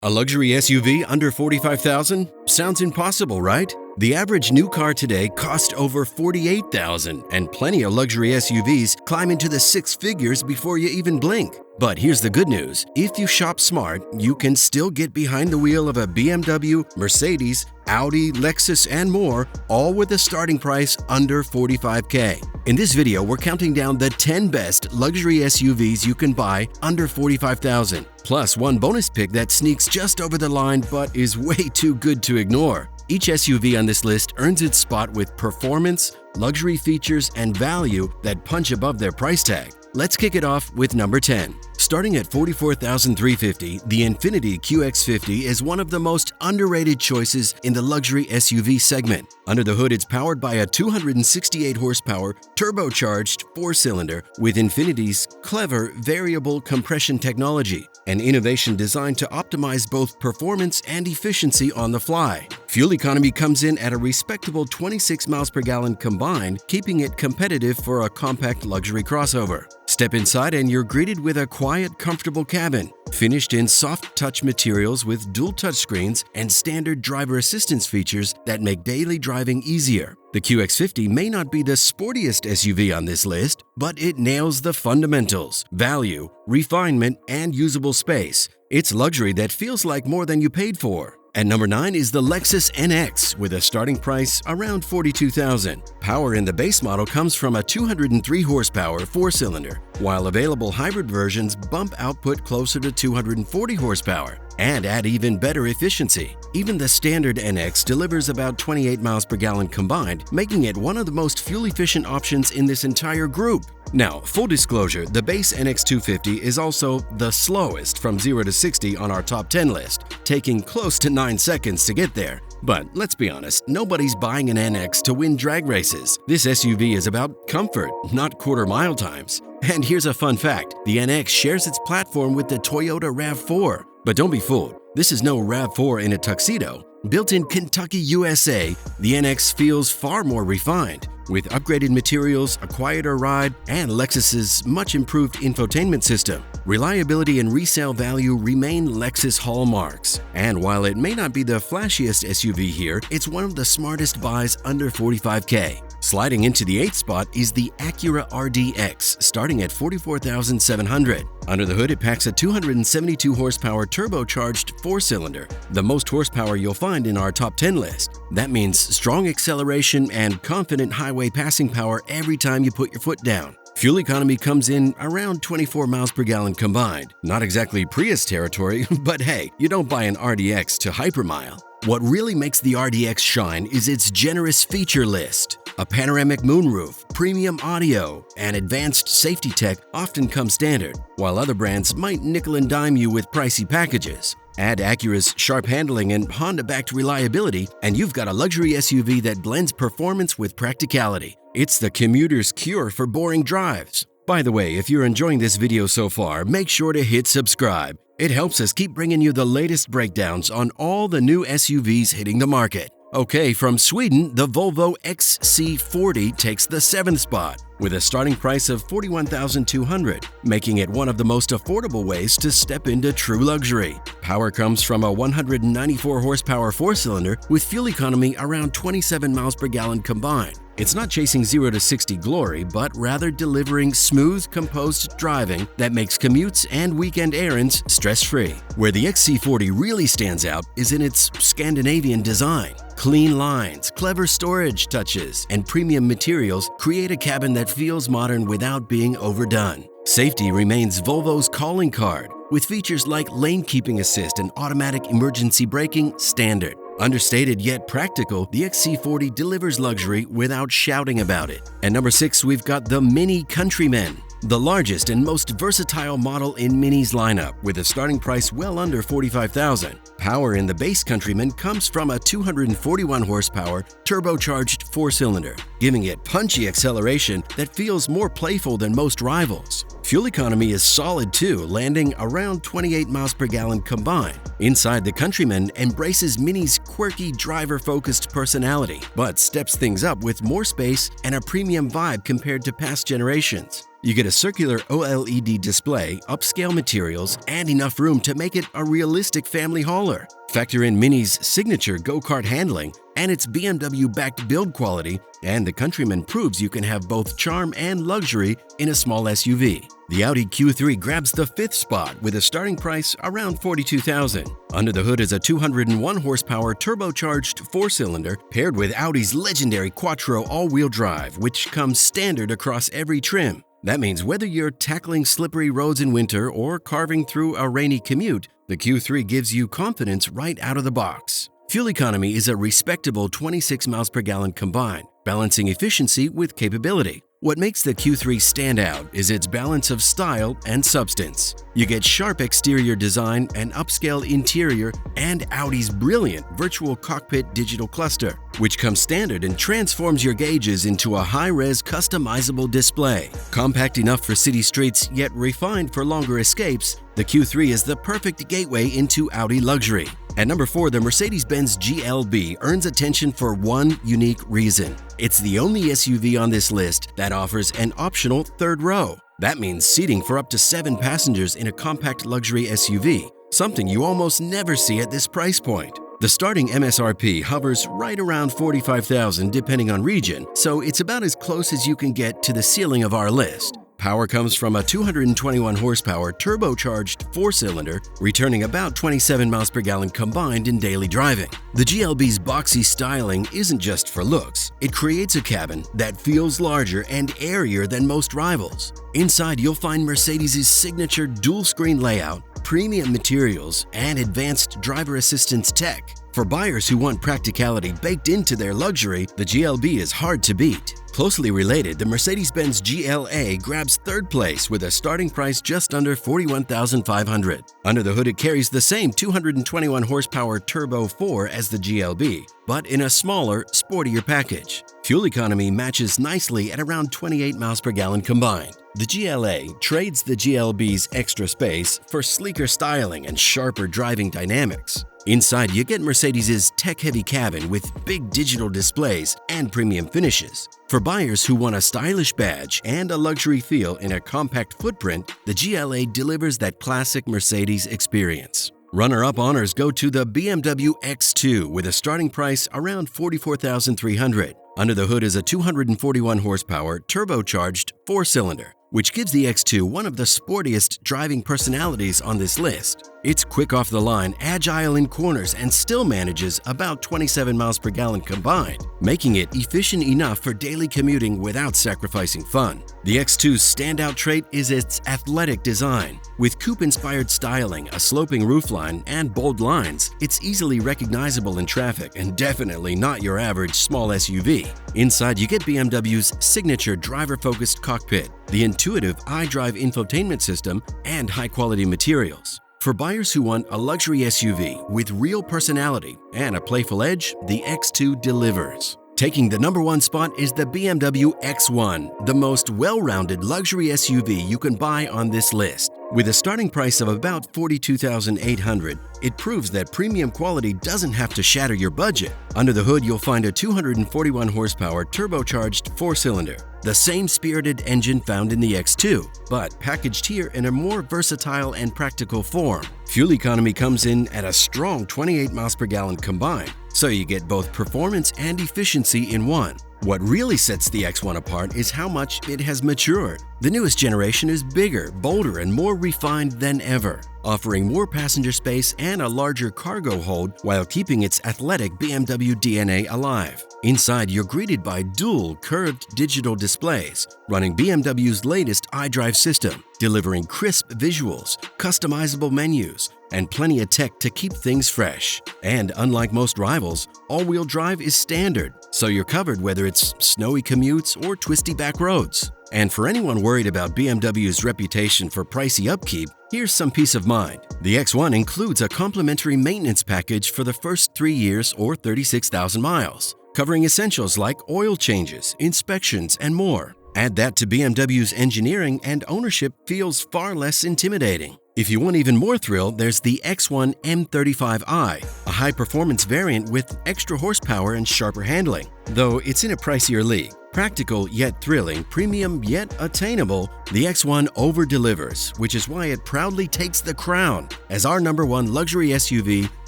A luxury SUV under $45,000? Sounds impossible, right? The average new car today costs over $48,000, and plenty of luxury SUVs climb into the six figures before you even blink. But here's the good news. If you shop smart, you can still get behind the wheel of a BMW, Mercedes, Audi, Lexus, and more, all with a starting price under $45K. In this video, we're counting down the 10 best luxury SUVs you can buy under $45,000, plus one bonus pick that sneaks just over the line but is way too good to ignore. Each SUV on this list earns its spot with performance, luxury features, and value that punch above their price tag. Let's kick it off with number 10. Starting at $44,350, the Infiniti QX50 is one of the most underrated choices in the luxury SUV segment. Under the hood, it's powered by a 268 horsepower turbocharged four-cylinder with Infiniti's clever variable compression technology, an innovation designed to optimize both performance and efficiency on the fly. Fuel economy comes in at a respectable 26 miles per gallon combined, keeping it competitive for a compact luxury crossover. Step inside and you're greeted with a quiet, comfortable cabin, finished in soft touch materials with dual touchscreens and standard driver assistance features that make daily driving easier. The QX50 may not be the sportiest SUV on this list, but it nails the fundamentals: value, refinement, and usable space. It's luxury that feels like more than you paid for. At number 9 is the Lexus NX with a starting price around $42,000. Power in the base model comes from a 203 horsepower four-cylinder, while available hybrid versions bump output closer to 240 horsepower and add even better efficiency. Even the standard NX delivers about 28 miles per gallon combined, making it one of the most fuel-efficient options in this entire group. Now, full disclosure, the base NX 250 is also the slowest from 0 to 60 on our top 10 list, taking close to 9 seconds to get there. But let's be honest, nobody's buying an NX to win drag races. This SUV is about comfort, not quarter-mile times. And here's a fun fact: the NX shares its platform with the Toyota RAV4. But don't be fooled, this is no RAV4 in a tuxedo. Built in Kentucky, USA, the NX feels far more refined, with upgraded materials, a quieter ride, and Lexus's much-improved infotainment system. Reliability and resale value remain Lexus hallmarks. And while it may not be the flashiest SUV here, it's one of the smartest buys under $45K. Sliding into the 8th spot is the Acura RDX, starting at $44,700. Under the hood, it packs a 272 horsepower turbocharged four-cylinder, the most horsepower you'll find in our top 10 list. That means strong acceleration and confident highway passing power every time you put your foot down. Fuel economy comes in around 24 miles per gallon combined. Not exactly Prius territory, but hey, you don't buy an RDX to hypermile. What really makes the RDX shine is its generous feature list. A panoramic moonroof, premium audio, and advanced safety tech often come standard, while other brands might nickel and dime you with pricey packages. Add Acura's sharp handling and Honda-backed reliability, and you've got a luxury SUV that blends performance with practicality. It's the commuter's cure for boring drives. By the way, if you're enjoying this video so far, make sure to hit subscribe. It helps us keep bringing you the latest breakdowns on all the new SUVs hitting the market. Okay, from Sweden, the Volvo XC40 takes the 7th spot, with a starting price of $41,200, making it one of the most affordable ways to step into true luxury. Power comes from a 194 horsepower four-cylinder with fuel economy around 27 miles per gallon combined. It's not chasing 0 to 60 glory, but rather delivering smooth, composed driving that makes commutes and weekend errands stress-free. Where the XC40 really stands out is in its Scandinavian design. Clean lines, clever storage touches, and premium materials create a cabin that feels modern without being overdone. Safety remains Volvo's calling card, with features like lane keeping assist and automatic emergency braking standard. Understated yet practical, the XC40 delivers luxury without shouting about it. At number 6, we've got the MINI Countryman, the largest and most versatile model in Mini's lineup, with a starting price well under $45,000. Power in the base Countryman comes from a 241 horsepower turbocharged four-cylinder, giving it punchy acceleration that feels more playful than most rivals. Fuel economy is solid too, landing around 28 miles per gallon combined. Inside, the Countryman embraces Mini's quirky driver-focused personality, but steps things up with more space and a premium vibe compared to past generations. You get a circular OLED display, upscale materials, and enough room to make it a realistic family hauler. Factor in MINI's signature go-kart handling and its BMW-backed build quality, and the Countryman proves you can have both charm and luxury in a small SUV. The Audi Q3 grabs the 5th spot with a starting price around $42,000. Under the hood is a 201 horsepower turbocharged 4-cylinder paired with Audi's legendary Quattro all-wheel drive, which comes standard across every trim. That means whether you're tackling slippery roads in winter or carving through a rainy commute, the Q3 gives you confidence right out of the box. Fuel economy is a respectable 26 miles per gallon combined, balancing efficiency with capability. What makes the Q3 stand out is its balance of style and substance. You get sharp exterior design, an upscale interior, and Audi's brilliant virtual cockpit digital cluster, which comes standard and transforms your gauges into a high-res customizable display. Compact enough for city streets, yet refined for longer escapes, the Q3 is the perfect gateway into Audi luxury. At number 4, the Mercedes-Benz GLB earns attention for one unique reason. It's the only SUV on this list that offers an optional third row. That means seating for up to 7 passengers in a compact luxury SUV, something you almost never see at this price point. The starting MSRP hovers right around $45,000 depending on region, so it's about as close as you can get to the ceiling of our list. Power comes from a 221 horsepower turbocharged 4-cylinder, returning about 27 miles per gallon combined in daily driving. The GLB's boxy styling isn't just for looks. It creates a cabin that feels larger and airier than most rivals. Inside, you'll find Mercedes' signature dual-screen layout, premium materials, and advanced driver assistance tech. For buyers who want practicality baked into their luxury, the GLB is hard to beat. Closely related, the Mercedes-Benz GLA grabs 3rd place with a starting price just under $41,500. Under the hood, it carries the same 221 horsepower Turbo 4 as the GLB, but in a smaller, sportier package. Fuel economy matches nicely at around 28 miles per gallon combined. The GLA trades the GLB's extra space for sleeker styling and sharper driving dynamics. Inside, you get Mercedes' tech-heavy cabin with big digital displays and premium finishes. For buyers who want a stylish badge and a luxury feel in a compact footprint, the GLA delivers that classic Mercedes experience. Runner-up honors go to the BMW X2 with a starting price around $44,300. Under the hood is a 241 horsepower turbocharged 4-cylinder, which gives the X2 one of the sportiest driving personalities on this list. It's quick off the line, agile in corners, and still manages about 27 miles per gallon combined, making it efficient enough for daily commuting without sacrificing fun. The X2's standout trait is its athletic design. With coupe-inspired styling, a sloping roofline, and bold lines, it's easily recognizable in traffic and definitely not your average small SUV. Inside, you get BMW's signature driver-focused cockpit, the intuitive iDrive infotainment system, and high-quality materials. For buyers who want a luxury SUV with real personality and a playful edge, the X2 delivers. Taking the number 1 spot is the BMW X1, the most well-rounded luxury SUV you can buy on this list. With a starting price of about $42,800, it proves that premium quality doesn't have to shatter your budget. Under the hood, you'll find a 241 horsepower turbocharged 4-cylinder, the same spirited engine found in the X2, but packaged here in a more versatile and practical form. Fuel economy comes in at a strong 28 miles per gallon combined, so you get both performance and efficiency in one. What really sets the X1 apart is how much it has matured. The newest generation is bigger, bolder, and more refined than ever, offering more passenger space and a larger cargo hold while keeping its athletic BMW DNA alive. Inside, you're greeted by dual curved digital displays running BMW's latest iDrive system, delivering crisp visuals, customizable menus, and plenty of tech to keep things fresh. And unlike most rivals, all-wheel drive is standard, so you're covered whether it's snowy commutes or twisty back roads. And for anyone worried about BMW's reputation for pricey upkeep, here's some peace of mind. The X1 includes a complimentary maintenance package for the first 3 years or 36,000 miles, covering essentials like oil changes, inspections, and more. Add that to BMW's engineering and ownership feels far less intimidating. If you want even more thrill, there's the X1 M35i, a high-performance variant with extra horsepower and sharper handling, though it's in a pricier league. Practical yet thrilling, premium yet attainable, the X1 over-delivers, which is why it proudly takes the crown as our #1 luxury SUV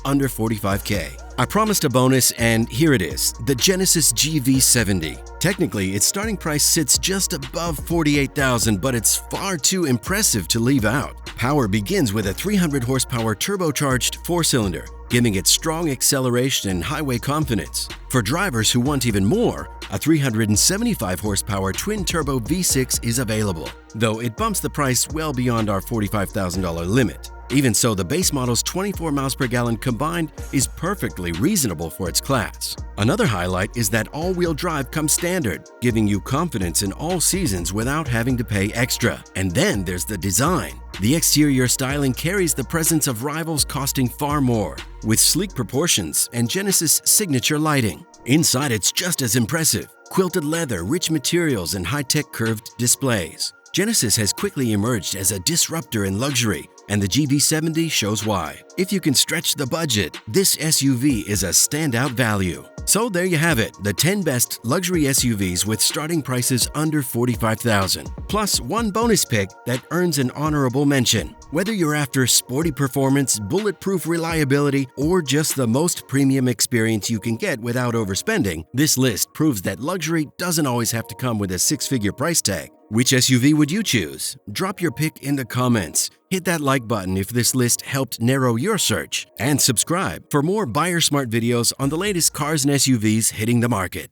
under $45K. I promised a bonus, and here it is, the Genesis GV70. Technically, its starting price sits just above $48,000, but it's far too impressive to leave out. Power begins with a 300 horsepower turbocharged 4-cylinder, giving it strong acceleration and highway confidence. For drivers who want even more, a 375 horsepower twin-turbo V6 is available, though it bumps the price well beyond our $45,000 limit. Even so, the base model's 24 miles per gallon combined is perfectly reasonable for its class. Another highlight is that all-wheel drive comes standard, giving you confidence in all seasons without having to pay extra. And then there's the design. The exterior styling carries the presence of rivals costing far more, with sleek proportions and Genesis signature lighting. Inside, it's just as impressive. Quilted leather, rich materials, and high-tech curved displays. Genesis has quickly emerged as a disruptor in luxury, and the GV70 shows why. If you can stretch the budget, this SUV is a standout value. So there you have it, the 10 best luxury SUVs with starting prices under $45,000, plus one bonus pick that earns an honorable mention. Whether you're after sporty performance, bulletproof reliability, or just the most premium experience you can get without overspending, this list proves that luxury doesn't always have to come with a six-figure price tag. Which SUV would you choose? Drop your pick in the comments. Hit that like button if this list helped narrow your search. And subscribe for more buyer smart videos on the latest cars and SUVs hitting the market.